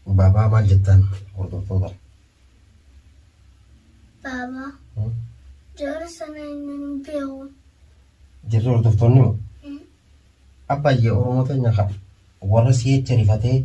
Baba maal jettan hordoftoota. Baba. Jara sana inni beeku. Jirri hordoftoonni moo? Abbaayye Oromoota nyaaka warra si'eecha rifatee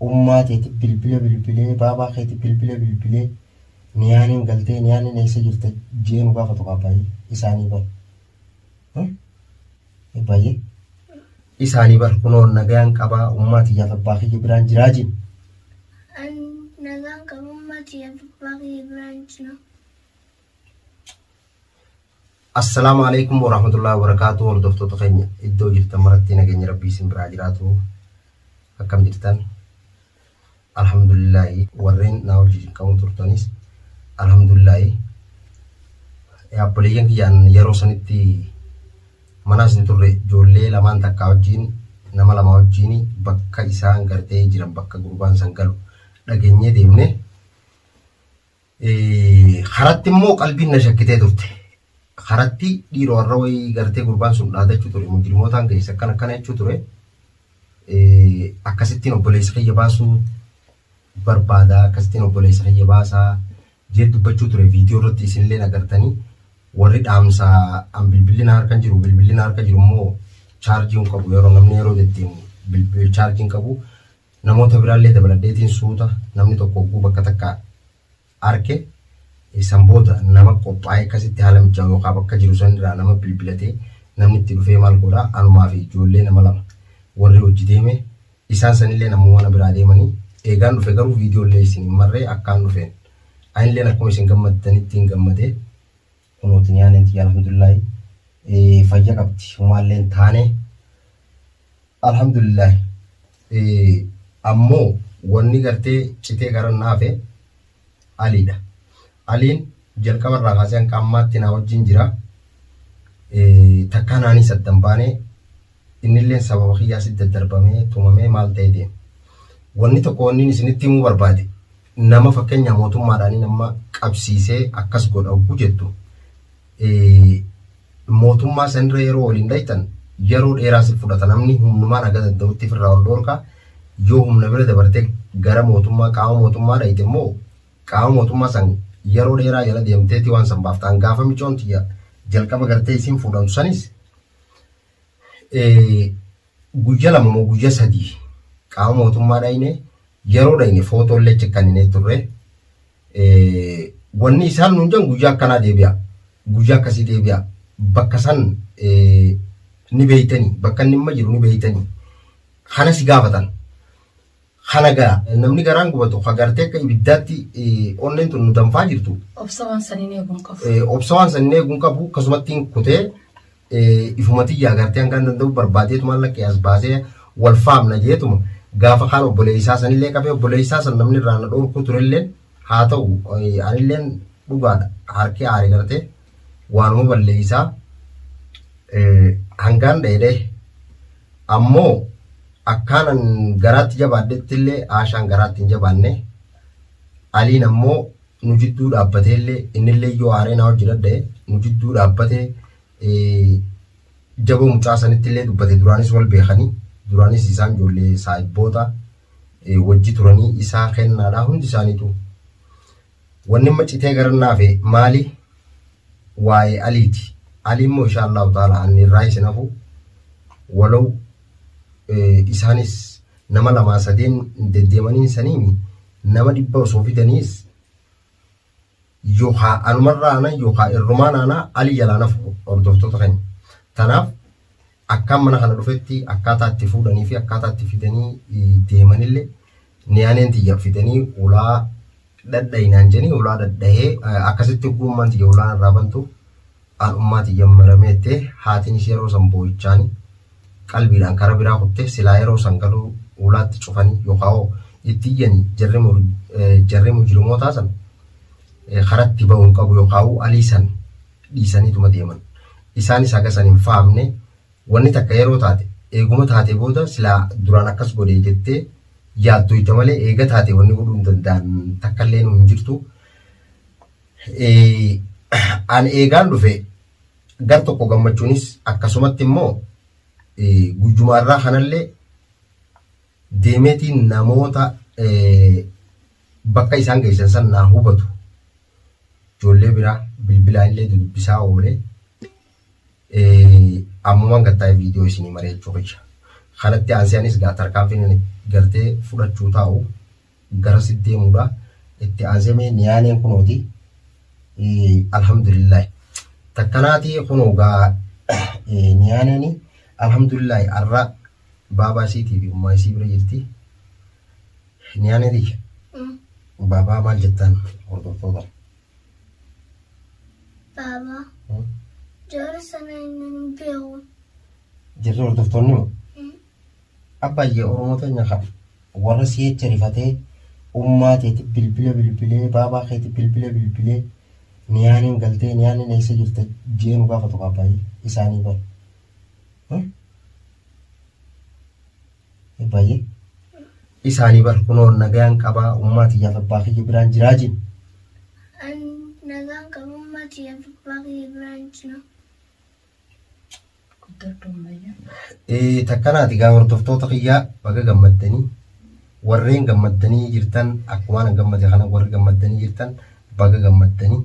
ummaateeti bilbilee baabaa keeti bilbilee niyaaniin galtee niyaaniin eessa jirte jeenu gaafatu abbaayye isaanii bar. Abbaayye isaanii bar kunoon nagayaan qabaa ummaati yaa abbaa kiyya biraan jiraajin. Nagaan qabu ummaati yaa abbaa kiyya biraan jira. Assalamu alaikum warahmatullahi wabarakatuh. Hordoftoota keenya iddoo jirtan maratti nageenya rabbii isin biraa jiraatu akkam jirtan? Alhamdulillah warreen na wajjin qabu turtanis alhamdulillah abboleeyyan kiyyaan yeroo sanitti mana isin turre ijoollee lamaan takka wajjin nama lama wajjin bakka isaan gartee jiran bakka gurbaan san galu dhageenyee deemne haratti immoo qalbiin na shakkitee turte. Haratti dhiiroo warra wayii gartee gurbaan sun dhaadachuu ture mujrimootaan geessa akkana jechuu ture akkasittiin obboleessa kiyya baasuu barbaada akkasittiin obboleessa kiyya baasaa jee dubbachuu ture viidiyoo irratti isinillee agartanii warri dhaamsaa an bilbilina harka jiru immoo chaarjiin qabu yeroo namni yeroo jettiin bilbil chaarjiin qabu namoota biraallee dabaladheetiin suuta namni tokko oguu bakka takka arke isan booda nama qophaa'ee akkasitti haala mijaa yookaan bakka jiru sanirraa nama bilbilatee namni itti dhufee maal godhaa anumaa fi ijoollee nama lama warri hojii deeme isaan sanillee namoota biraa deemanii eegaan dhufe garuu viidiyoollee isin marree akkaan dhufeen anillee akkuma isin gammaddanitti hin gammadee kunuutiin yaanenti alhamdulillahi fayya qabdi humaalleen taane alhamdulillahi ammoo wanni gartee citee garan naafe aliidha. Aliin jalqaba irraa kaasee hanga ammaatti na wajjin jira. Takka naanii saddan baanee innillee sababa kiyyaasitti daddarbamee tumamee maal ta'ee deema. Wanni tokko wanni isinitti himuu barbaade nama fakkeenya mootummaadhaan nama qabsiisee akkas godha oguu jettu mootummaa sanirra yeroo waliin dhaytan yeroo dheeraa si fudhata namni humnumaan aga danda'utti ofirraa ol dhoorka yoo humna bira dabartee gara mootummaa qaama mootummaa dhayte immoo qaama mootummaa san yeroo dheeraa jala deemteeti waan san baaftaan gaafa micoonti jalqaba gartee isin fuudhamtu sanis guyya lama moo guyya sadii qaama mootummaa dhayne yeroo dhayne footoolee chekkaninee turre wanni isaan nuun jan guyyaa akkanaa deebi'a guyyaa akkasii deebi'a bakka san ni beeytanii bakka inni amma jiru ni beeytanii kana si gaafatan. Hanagaa namni garaan gubatu hagartee akka ibiddaatti onneen tun nu danfaa jirtu. Obsawaan saniin eeguun qabu. Obsawaan saniin eeguun qabu akkasumattiin kutee ifumatti agartee hanga danda'u barbaadeetu mallaqa as baasee wal faamna jeetuma gaafa kaan obboleessaa sanillee qabee obboleessaa san namni irraa na dhoorkuu turellee haa ta'u anilleen dhugaadha harkee aarii gartee waanuma balleessaa hangaan dheedhee ammoo. Akkaanan garaatti jabaadhetti illee aashaan garaatti hin jabaanne aliin ammoo nu jidduu dhaabbatee illee innillee yoo aaree na hojii dadha'e nu jidduu dhaabbatee jaba mucaa sanitti illee dubbate duraanis wal beekanii duraanis isaan ijoollee saayibboota wajji turanii isaa kennaadhaa hundi isaaniitu wanni macitee garannaafe maali waa'ee aliiti aliin immoo inshaallahu ta'ala anni irraa isin hafu walau isaanis nama lama sadeen deddeemanii saniimi nama dhibba osoo fidaniis yookaan anumarraa ana yookaan irrumaan ana alii jalaan hafu hordoftoota keenya. Tanaaf akkaan mana kana dhufetti akkaataa itti fuudhanii fi akkaataa itti fidanii deemanillee niyaaneen tiyya fidanii ulaa dhadhayinaan jedhanii ulaa dhadhahee akkasitti guummaan tiyya ulaan irraa bantu al'ummaa tiyya marameettee haatiin ishee yeroo san boo'ichaanii. Qalbiidhaan karaa biraa kuttee silaa yeroo san galuu ulaatti cufanii yookaan itti iyyanii jarri mujrimootaa san karatti ba'uun qabu yookaan alii san dhiisaniituma deeman. Isaanis haga san hin faamne wanni takka yeroo taate eeguma taate booda silaa duraan akkas godhee jettee yaaddoyta malee eega taate wanni godhuu hin danda'an takkallee nu hin jirtu. An eegaan dhufe gar tokko gammachuunis akkasumatti immoo guyyumaarraa kanallee deemeetiin namoota bakka isaan geessan san naa hubatu ijoollee biraa bilbilaa illee dubbisaa oolee ammumaan gattaa'e viidiyoo isinii mareechuu qiyya. Kanatti aansiyaanis tarkaanfiin gartee fudhachuu taa'u gara sitti deemuudha. Itti aansemee niyaaneen kunooti. Alhamdulillah. Takkanaati kunuugaa niyaaneen alhamdulillah arra baabaa isiitii fi ummaa isii bira jirti. Niyaaneen baabaa maal jettaan hordoftoota? Baba. Jara sana inni beeku. Jirtu hordoftoonni moo? Abbaay'ee Oromoo teenya qaba. Warra si'eecha rifatee ummaa teeti bilbilee baabaa keeti bilbilee niyaaniin galtee niyaaniin eessa jirte jeenu gaafatu abbaay'ee isaanii bar. Abbaay'ee isaanii bar kunoo nagaan qabaa ummaa tiyyaaf abbaa kiyya biraan jiraa jiru. Nagaan qabu ummaa tiyyaaf abbaa kiyya biraan jira. Takkanaati gaa hordoftoota kiyyaa baga gammaddanii warreen gammaddanii jirtan akkumaan gammade kana warri gammaddanii jirtan baga gammaddanii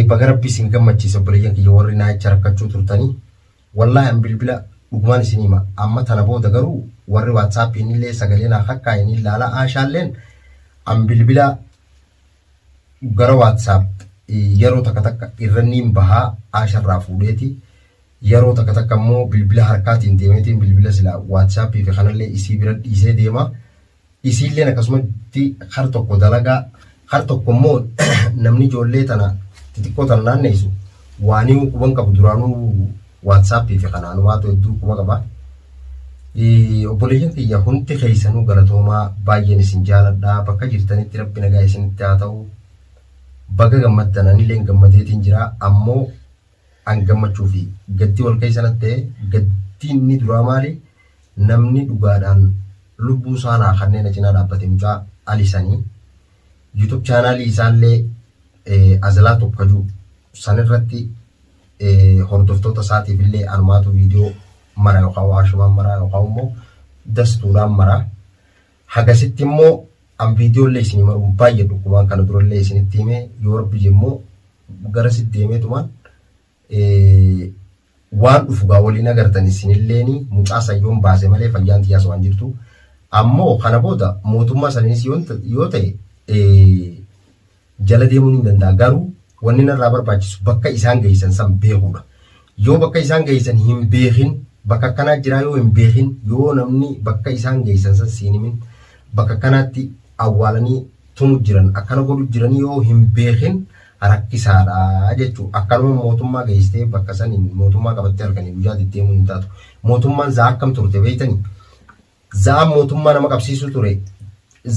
baga rabbi isin gammachiisa obboleeyyan kiyya warri naacha rakkachuu turtanii wallaahi an bilbila dhugumaan isin hima amma tana booda garuu warri waatsaappiin illee sagalee naa kakkaa'een ilaala aashaalleen an bilbila gara waatsaap yeroo takka irranniin bahaa aasharraa fuudheeti. Yeroo takka immoo bilbila harkaatiin deemeetiin bilbila sila waatsaappii fi kanallee isii bira dhiisee deema. Isiilleen akkasumatti har tokko dalagaa har tokko immoo namni ijoollee tana xixiqqoo tana naanneessu waanii quban qabu duraanuu waatsaappii fi kanaan waatu hedduu quba qaba. Obboleeyyan kiyya hundi keessanuu galatoomaa baay'een isin jaaladhaa bakka jirtanitti rabbi nagaa isinitti haa ta'u. Baga gammaddan anillee gammadeetiin jira ammoo an gammachuu fi gaddi wal keessatti ta'e gaddi inni duraa maali namni dhugaadhaan lubbuu isaanaa kanneen cinaa dhaabbate mucaa alisanii YouTube chaanaalii isaallee azalaa tokkajuu sanirratti hordoftoota isaatiif illee anumaatu viidiyoo mara yookaan waashumaan mara yookaan immoo dastuudhaan mara hagasitti immoo an viidiyoo illee isinii maruun baay'ee dhugumaan kana durallee isinitti himee yoo rabbi jemmoo gara sitti deemeetumaan waan dhufugaa waliin agartan isinilleeni mucaa sayyoon baase malee fayyaan tiyyaas waan jirtu ammoo kana booda mootummaa saniinis yoo ta'e jala deemuun hin danda'a garuu wanni narraa barbaachisu bakka isaan geessan san beekuudha yoo bakka isaan geessan hin beekin bakka akkanaa jiraa yoo hin beekin yoo namni bakka isaan geessan san siin himin bakka kanaatti awwaalanii tunu jiran akkana godhu jiranii yoo hin beekin rakkisaadha jechuun akkanuma mootummaa geessitee bakka saniin mootummaa qabattee arganii guyyaa deddeemuu hin taatu. Mootummaan zaa akkam turte beeytanii? Zaa mootummaa nama qabsiisuu ture.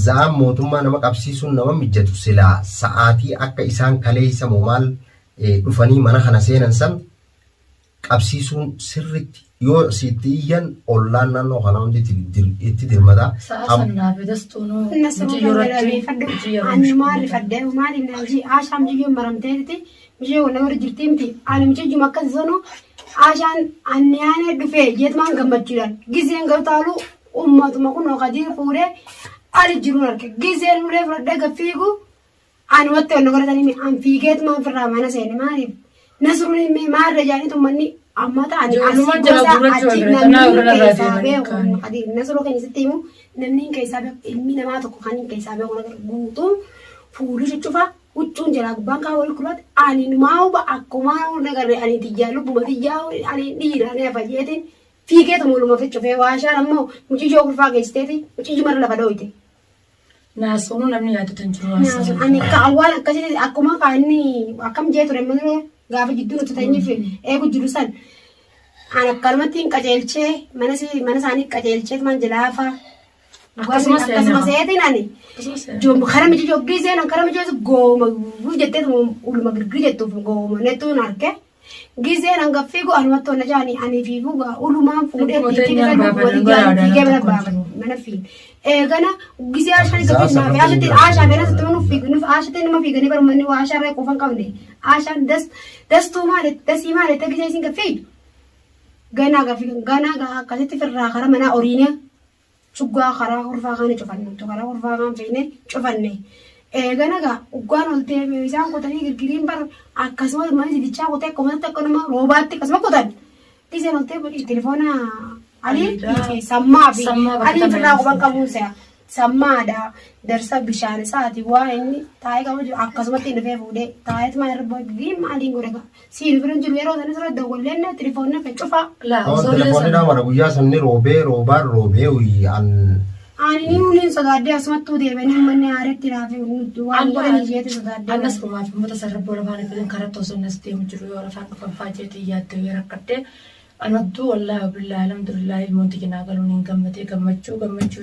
Zaa mootummaa nama qabsiisuun nama mijatu silaa sa'aatii akka isaan kaleessa moo maal dhufanii mana kana seenan san qabsiisuun sirritti yoo sitti iyyan ollaan naannoo kana hundi itti dirmata. Sa'aasannaaf dastuunuu Nasabuu fayyadamee fadhu ani maali fadhee maali naaji aashaan jiyyoo maramteeti mijee wala warra jirti miti ani mijee juma akkas sanu aashaan anniyaanee dhufee jeetmaan gammachuudhaan gizeen gartaalu ummatuma kun oqadii fuudhee ali jiruun arge gizeen ulee fudhadhee gaffiigu ani watte wanna godhatanii an fiigeetmaan firraa mana seene maaliif nasruun maarra jaanii tummanni amma ta'ani Ijoollumaan jala gurrachuu agarra tanaa irra narraa deeman kan nasroo kan isitti himu namni keessaa beeku ilmi namaa tokko kan keessaa beeku nagar guutuu fuudhuu jechuufa huccuun jalaa gubbaan kaa wal kulaati ani maa'uba akkuma nagarre ani tijjaa lubbuma tijjaa ani dhiira ani afayyeetiin fiigeetu mul'uma ficcufee waashaan ammoo muciyyoo kurfaa geessiteeti muciyyoo mara lafa dhooyte. Naasuun namni yaadatan jiru ani ka awwaal akkasitti akkuma kaanni akkam jee ture malee gaafa jidduu nuti teenyiif eegu jiru san an akkanumatti hin qajeelchee mana isaanii qajeelchee man jalaafa akkasuma seetiin ani kara miti joggizeen kara miti gooma jettee uluma girgir jettuuf gooma nettuun harke gizeen an gaffiigu anumatti onna jaani ani fiigu ulumaan fuudhee fiigee mana fiin eegana gizee aashaan gaffiin naafe aashaan fedha sitti nuuf fiigu nuuf aashaatti nama fiiganii barummanni waa aashaan reequu fan qabne aashaan dastuu maalitti dasii maalitti gizee isin gaffiigu ganaa akkasitti firraa kara manaa oriinee chuggaa karaa kurfaa kana cufanne karaa kurfaa kana feene cufanne eeganaga uggaan ol deemee isaan qotanii girgiriin bar akkasumas mana jidichaa qotee akkasumatti akka nama roobaatti akkasuma qotan isaan ol deemee telefoona alii sammaa fi alii firraa quban qabuun se'a sammaadha darsa bishaan isaati waa inni taa'ee qabu jiru akkasumatti dhufee fuudhee taa'eetu maal irra girgiriin maaliin godhaka siin biran jiru yeroo sanis irra dawwalleen telefoonni fe cufaa. Telefoonni dhaamara guyyaa sanni roobee an ani uliin sodaadde asumattuu deebanii manni aaretti raafee waan godhanii jeeti sodaadde. Annas kumaaf uummata sarara lafaan filan karatti osoo nas deemu jiru yoo lafaan dhufanfaa jeeti yaaddee yoo rakkadde anattuu wallaahi billahi alhamdulillah ilmoon tikinaa galuun hin gammadee gammachuu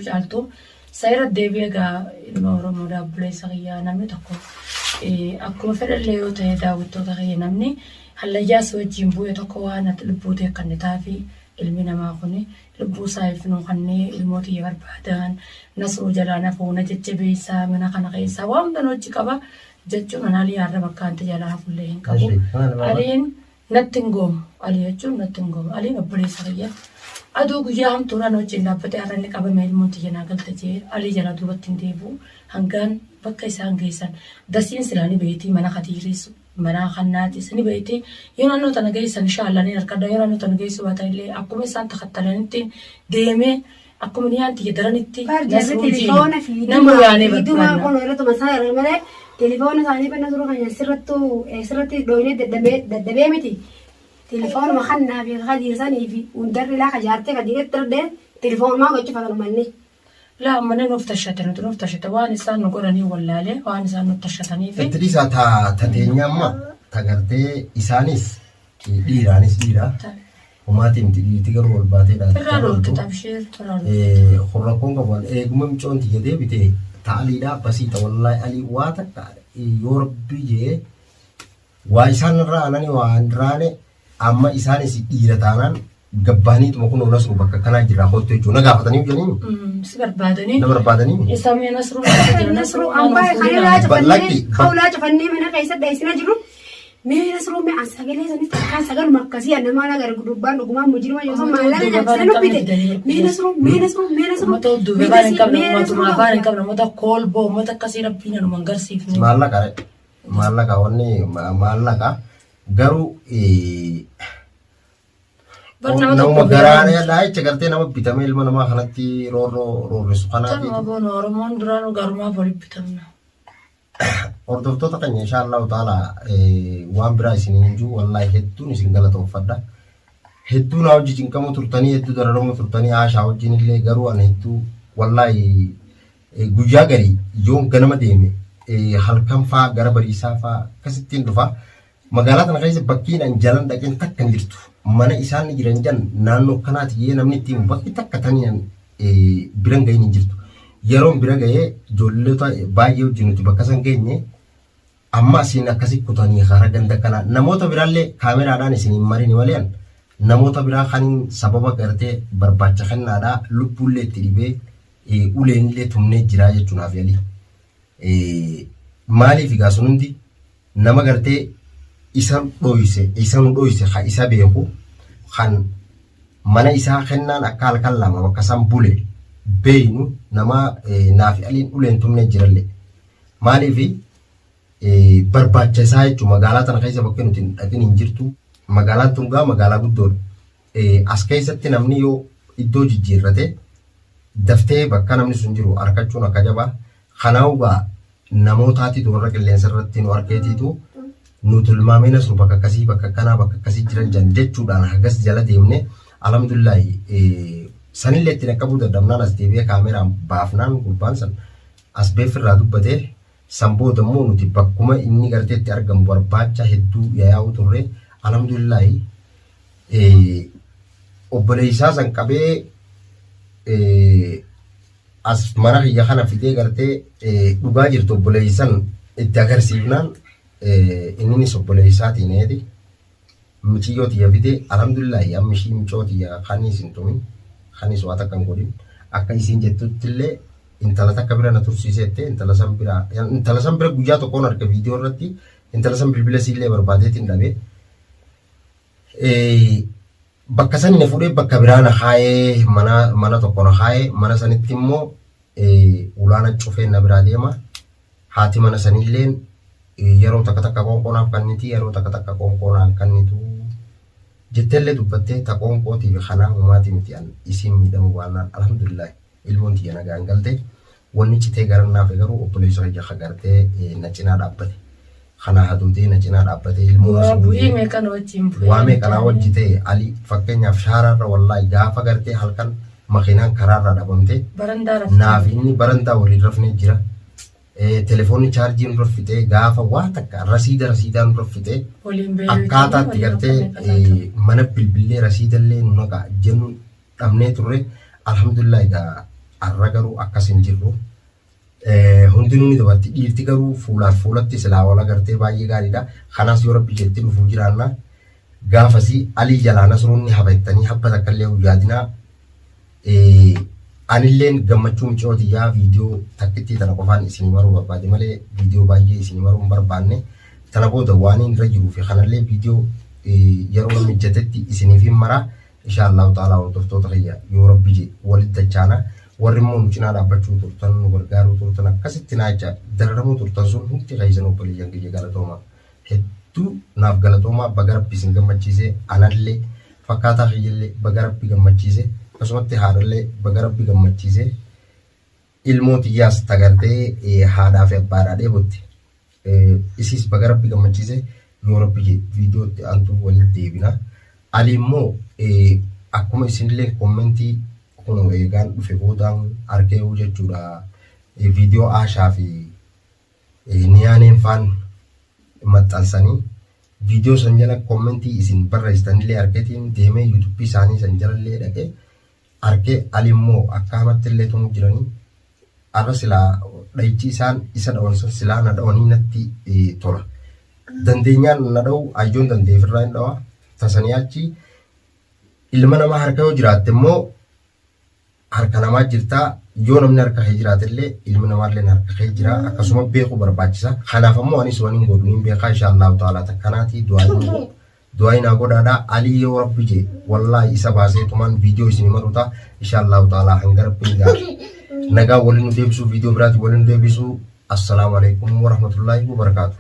caaltu sayira deebi'ee gaa ilma Oromoo daabbuleessa kiyyaa namni tokko akkuma fedhallee yoo ta'e daawwattoota kiyya namni hallayyaas wajjin bu'ee tokko waan lubbuutee akka inni taafi ilmi namaa kuni lubbuu isaa ifnuu kannee ilmooti barbaadan nasruu jalaa fuuna jajjabeessaa mana kana keessaa waan hundan hojii qaba jechuun anaalii yaarra bakka ante jalaa hafullee hin qabu. Aliin natti hin goomu alii jechuun natti hin goomu aliin obboleessa kiyya aduu guyyaa hamtuuraan wajjin dhaabbatee har'anni qabame ilmooti jenaa galta jee alii jalaa duubatti hin deebi'u hangaan bakka isaan geessan dasiin silaanii beetii mana katiiriisu. Mana kanaatis ni beekti yoo naannoo tana geessan shaallanii harkadha yoo naannoo tana geessu baata illee akkuma isaan takattalanitti deemee akkuma niyaanti jedharanitti nama yaanee barbaadna. Telefoona isaanii banna turuu kan sirratti dhooyinee daddabee miti. Telefoonuma kannaa fi kadiirsanii fi hundarri laa kajaartee kadiiretti dardee telefoonuma gochifatan manni. Laa mana nuuf tashate waan isaan nu godhanii wallaalee waan isaan nuuf tashatanii fi. Ittisa tateenya amma tagartee isaanis dhiiraanis dhiira. Homaatiin dhiirti garuu wal baateedha. Irraa loltu tabshee Horrakkoon qaban eeguma micoonti jedhee bitee taaliidhaa basiita wallaahi alii waa takka yoo rabbi jee waa isaan irraa anani waa handiraane amma isaanis dhiira taanaan gabbaaniituma kun nasru bakka kanaa jira hootoo jechuun nagaafatanii jedhanii. Si barbaadanii. Na barbaadanii. Isa mee nasruu nasruu hawlaa cufannee mana keessa dheessina jiru. Mee nasruu mee sagalee sanis takkaan sagaluma akkasii namaa nagar gubbaan dhugumaan mujirma yoo ta'u maallaqa nyaachisee nubbite. Mee nasruu. Mata duubee baala hin qabne uummatumaa afaan hin qabne uummata koolboo uummata akkasii rabbiin anuma hin garsiifne. Maallaqa wanni maallaqa garuu. Nama garaanedha jecha gartee nama bitame ilma namaa kanatti roorrisu kanaati. Nama Oromoon duraan garumaa waliin bitamna. Hordoftoota keenya inshaallahu ta'ala waan biraa isin hin jiru wallaahi hedduun isin galatoomfadha. Hedduu na hojii cinqamu turtanii hedduu dararamu turtanii haashaa wajjin illee garuu ani hedduu wallaahi guyyaa garii yoon ganama deeme halkan faa gara bariisaa faa akkasittiin dhufa. Magaalaa kana keessa bakkiin an jalan dhaqeen takka hin jirtu. Mana isaan jiran jan naannoo kanaati jee namni ittiin bakki takka taniin biran ga'in hin jirtu. Yeroon bira ga'ee ijoollota baay'ee wajjin nuti bakka san geenye amma isin akkasii kutanii hara ganda kanaa namoota biraallee kaameraadhaan isin hin marini malee namoota biraa kan sababa gartee barbaacha kennaadhaa lubbuullee itti dhibee uleenillee tumnee jiraa jechuunaaf yali. Maaliif egaa sun hundi nama gartee isan dhoyse ha isa beeku kan mana isaa kennaan akka halkan lama bakka san bule beeynu nama naafi aliin uleen tumne jiralle maaliifi barbaacha isaa jechuun magaalaa tana keessa bakka nuti dhaqin hin jirtu magaalaan tun gaa magaalaa guddoodha as keessatti namni yoo iddoo jijjiirrate daftee bakka namni sun jiru argachuun akka jabaa kanaa'u gaa namootaatiitu warra qilleensa irratti nu argeetiitu nuti ilmaamina sun bakka akkasii jiran jan jechuudhaan hagas jala deemne alhamdulillahi sanillee ittiin akka buuta damnaan as deebi'ee kaameraan baafnaan gubbaan san as beefirraa dubbatee san booda immoo nuti bakkuma inni garteetti argamu barbaacha hedduu yaa'u turre alhamdulillahi obboleessaa san qabee as mana kiyya kana fidee gartee dhugaa jirtu obboleessan itti agarsiifnaan innis obboleessaatiin eeti michiyyoo tiyya fidee alhamdulillahi amma ishii michoo tiyya kanis hin tumin kanis waa takka hin godhin akka isiin jettutti illee intala takka bira na tursiiseette intala san bira guyyaa tokkoon arga viidiyoo irratti intala san bilbila siillee barbaadeetiin dhabe bakka sani na fuudhee bakka biraa na kaayee mana tokko na kaayee mana sanitti immoo ulaana cufee na biraa deema. Haati mana sanilleen yeroo takka qoonqoonaaf kanniti yeroo takka qoonqoonaaf kannitu jetteellee dubbattee ta qoonqootiif kanaa uumaati miti an isiin miidhamu waannaan alhamdulillah ilmoon tiyya nagaan galte wanni citee garannaaf garuu obboleessa hojii gartee na cinaa dhaabbate. Kana haduutee na cinaa dhaabbatee ilmoo waa meeqanaa hojjitee ali fakkeenyaaf shaaraarra wallaahi gaafa gartee halkan makiinaan karaarra dhabamte naaf inni barandaa waliin rafnee jira. Telefoonni chaarjiin raffitee gaafa waa takka rasiidaan raffitee akkaataatti gartee mana bilbilee rasiidallee nu naqa jennu dhabnee turre alhamdulillah egaa arra garuu akkas hin jirru. Hundinuu ni dabatti dhiirti garuu fuulaaf fuulatti silaa wal agartee baay'ee gaariidha. Kanaas yoo rabbi jetti dhufuu jiraanna gaafasii alii jalaa nasruunni habattanii habba takkallee yaadinaa. Anilleen gammachuu micootiyyaa viidiyoo takkittii tana qofaan isinii maruu barbaade malee viidiyoo baay'ee isinii maruu hin barbaanne. Tana booda waan irra jiruu fi kanallee viidiyoo yeroo mijatetti isiniif hin maraa. Inshaallahu ta'ala hordoftoota kiyya yoo rabbi je walitti dachaana. Warri immoo nu cinaa dhaabbachuu turtan nu gargaaruu turtan akkasitti naacha dararamuu turtan sun hundi keessan obboleeyyan kiyya galatooma. Hedduu naaf galatooma baga rabbi isin gammachiise anallee fakkaataa kiyyallee baga rabbi gammachiise akkasumatti haadhallee baga rabbi gammachiise ilmoo tiyyaas tagartee haadhaa fi abbaadhaa dheebotti. Isiis baga rabbi gammachiise yoo rabbi je viidiyootti aantuu walitti deebina. Ali immoo akkuma isinillee kommentii kun eegaan dhufe boodaan argee jechuudha. Viidiyoo Aashaa fi Niyaaneen faan maxxansanii viidiyoo san jala kommentii isin barreessitanillee argeetiin deemee yuutuubii isaanii san jalallee dhaqee argee Ali immoo akka hamattillee tumuu jiranii arra silaa dhayichi isaan isa dhawwansan silaa na dhawanii natti tola. Dandeenyaan na dhawu ayyoon dandeefirraa hin dhawa tasanii achi ilma namaa harka yoo jiraatte immoo harka namaa jirtaa yoo namni harka kee jiraatillee ilmi namaallee harka kee jira akkasuma beekuu barbaachisa. Kanaaf ammoo anis waan hin godhu hin beekaa inshaallahu ta'ala takkanaati du'aa naa godhaadhaa. Alii yoo rabbi je wallaahi isa baasee tumaan viidiyoo isinii maruuta inshaallahu ta'ala hanga rabbiin nagaa waliin nu deebisuu viidiyoo biraatti waliin nu deebisuu. Assalaamu alaikum warahmatullaahi wabarakaatu.